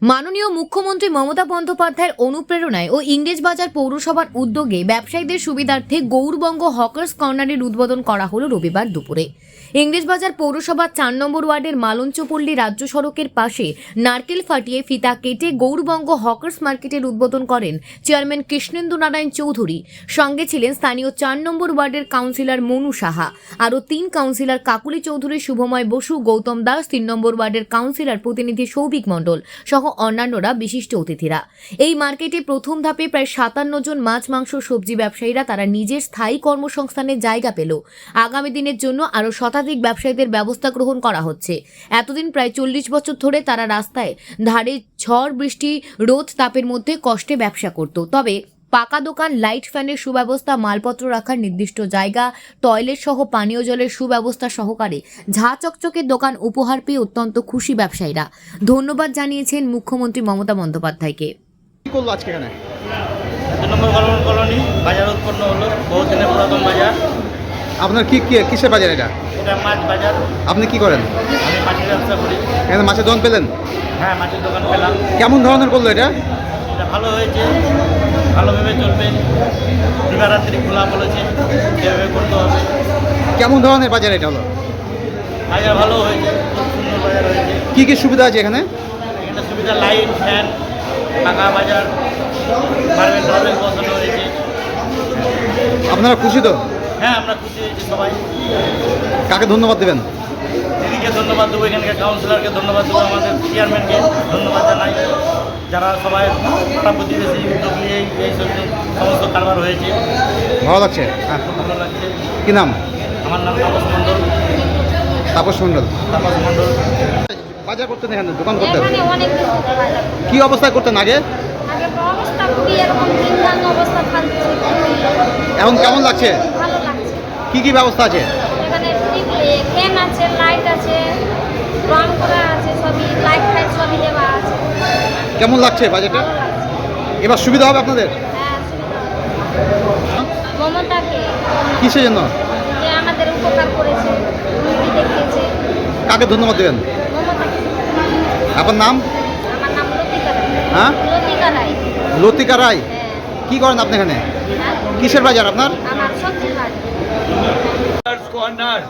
মাননীয় মুখ্যমন্ত্রী মমতা বন্দ্যোপাধ্যায়ের অনুপ্রেরণায় ও ইংরেজবাজার পৌরসভার উদ্যোগে ব্যবসায়ীদের সুবিধার্থে গৌরবঙ্গ হকার্স কর্নারের উদ্বোধন করা হলো রবিবার দুপুরে। ইংরেজবাজার পৌরসভার 4 নম্বর ওয়ার্ডের মালঞ্চপল্লী রাজ্য সড়কের পাশে নারকেল ফাটিয়ে ফিতা কেটে গৌরবঙ্গ হকার্স মার্কেটের উদ্বোধন করেন চেয়ারম্যান কৃষ্ণেন্দু নারায়ণ চৌধুরী। সঙ্গে ছিলেন স্থানীয় 4 নম্বর ওয়ার্ডের কাউন্সিলর মনু সাহা, আরও 3 কাউন্সিলর কাকুলি চৌধুরী, শুভময় বসু, গৌতম দাস, 3 নম্বর ওয়ার্ডের কাউন্সিলর প্রতিনিধি সৌভিক মণ্ডল সহ অন্যান্যরা বিশিষ্ট অতিথিরা। এই মার্কেটে প্রথম ধাপে প্রায় 57 জন মাছ, মাংস, সবজি ব্যবসায়ীরা তারা নিজের স্থায়ী কর্মসংস্থানের জায়গা পেল। আগামী দিনের জন্য আরও শতাধিক ব্যবসায়ীদের ব্যবস্থা গ্রহণ করা হচ্ছে। এতদিন প্রায় 40 বছর ধরে তারা রাস্তায় ধারে ঝড় বৃষ্টি রোদ তাপের মধ্যে কষ্টে ব্যবসা করত। তবে পাকা দোকান, লাইট ফ্যানের সুব্যবস্থা, মালপত্র রাখার নির্দিষ্ট জায়গা, টয়লেট সহ পানীয় জলের সুব্যবস্থা সহকারে ঝা চকচকের দোকান উপহার পেয়ে অত্যন্ত খুশি ব্যবসায়ীরা। ধন্যবাদ জানিয়েছেন মুখ্যমন্ত্রী মমতা বন্দ্যোপাধ্যায়কে। কি করলো আজকে এখানে? 2 নম্বর কলোনি বাজার উৎপন্ন হলো, বহুদিনের পুরাতন বাজার। আপনার কিসের বাজার এটা? এটা মাছ বাজার। আপনি কি করেন? আমি মাছের ব্যবসা করি। এখানে মাছের দোকান পেলেন? হ্যাঁ, মাছের দোকান পেলাম। কেমন ধরনের করলো এটা? এটা ভালো হয়েছে, ভালোভাবে চলবে। দিবারাত্রি খোলা বলেছে, সেভাবে করতে হবে। কেমন ধরনের বাজার এটা হলো? বাজার ভালো হয়েছে, খুব সুন্দর বাজার হয়েছে। কি সুবিধা আছে এখানে? এখানে সুবিধা লাইট, ফ্যান, পাকা বাজার, মার্বেল টার্বেল বসানো হয়েছে। আপনারা খুশি তো? হ্যাঁ, আমরা খুশি হয়েছি সবাই। কাকে ধন্যবাদ দেবেন? দিদিকে ধন্যবাদ দেবো, এখানকার কাউন্সিলরকে ধন্যবাদ দেবো, আমাদের চেয়ারম্যানকে ধন্যবাদ জানাই, যারা সবাই পাড়া প্রতিবেশী উদ্যোগ নিয়ে এই সমস্ত কারবার হয়েছে। ভালো লাগছে? হ্যাঁ। খুব ভালো লাগছে। কি নাম? আমার নাম তাপস মণ্ডল। তাপস মণ্ডল। তাপস মণ্ডল। বাজার করতেন এখানে, দোকান করতেন? এখানে অনেক কিছু পাওয়া যায়। কি অবস্থায় করতেন আগে? আগে অবস্থা খুবই এরকম দিনদান অবস্থা ফালতু। এখন কেমন লাগছে? ভালো লাগছে। কি ব্যবস্থা আছে? এখানে ফ্যান আছে, লাইট আছে, রং করা আছে, সবই লাইট ফাইট সবই দেওয়া আছে। কেমন লাগছে বাজারটা? ভালো লাগছে। এবার সুবিধা হবে আপনাদের? হ্যাঁ, সুবিধা। মমতাকে, কিসের জন্য? যে আমাদের উপকার করেছে, উন্নতি দেখিয়েছে। কাকে ধন্যবাদ দেবেন? মমতাকে। আপনার নাম? আমার নাম লতিকা রায়। হ্যাঁ, লতিকা রায়। লতিকা রায়। হ্যাঁ। কি করেন আপনি এখানে? হ্যাঁ? কিসের বাজার আপনার? আমার সবজি বাড়ি। কর্নার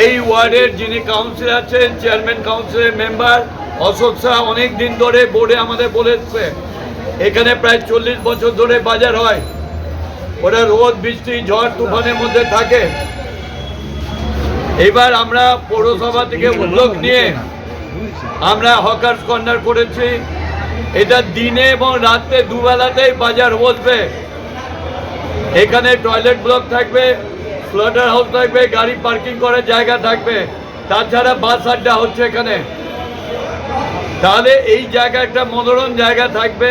এই ওয়ার্ডের যিনি কাউন্সিলর আছেন, চেয়ারম্যান কাউন্সিলের মেম্বার অশোক শাহ, অনেক দিন ধরে বোর্ডে আমাদের বলেছে এখানে প্রায় 40 বছর ধরে বাজার হয়। ওরা রোদ বৃষ্টি ঝড় তুফানের মধ্যে থাকে। এবার আমরা পৌরসভা থেকে উদ্যোগ নিয়ে আমরা হকার্স কর্নার করেছি। এটা দিনে এবং রাতে দুবেলাতেই বাজার বসবে। এখানে টয়লেট ব্লক থাকবে, স্লটার হাউস থাকবে, গাড়ি পার্কিং করার জায়গা থাকবে, তাছাড়া বাস আড্ডা হচ্ছে এখানে। তাহলে এই জায়গা একটা মনোরম জায়গা থাকবে।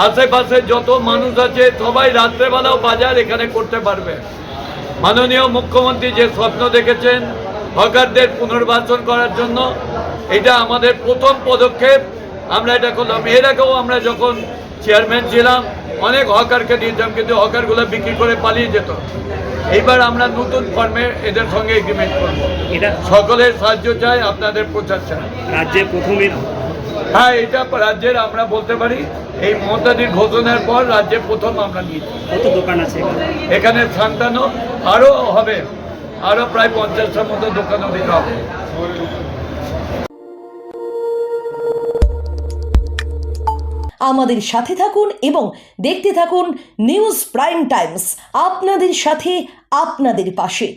আশেপাশে যত মানুষ আছে সবাই রাত্রেবেলাও বাজার এখানে করতে পারবে। মাননীয় মুখ্যমন্ত্রী যে স্বপ্ন দেখেছেন হকারদের পুনর্বাসন করার জন্য, এটা আমাদের প্রথম পদক্ষেপ। আমরা এটা করলাম। এর আগেও আমরা যখন চেয়ারম্যান ছিলাম অনেক হকারকে দিয়েছিলাম, কিন্তু হকারগুলো বিক্রি করে পালিয়ে যেত। এইবার আমরা নতুন ফর্মে এদের সঙ্গে এগ্রিমেন্ট করবো। এটা সকলের সাহায্য চাই, আপনাদের প্রচার চাই। রাজ্যে প্রথমই। হ্যাঁ, এটা রাজ্যের আমরা বলতে পারি এই মমতাদির ঘোষণার পর রাজ্যে প্রথম আমরা নিয়েছি। কত দোকান আছে এখানে 57, আরও হবে, আরও প্রায় 50টার মতো দোকান দিতে হবে। আমাদের সাথে থাকুন এবং দেখতে থাকুন নিউজ প্রাইম টাইমস, আপনাদের সাথে, আপনাদের পাশে।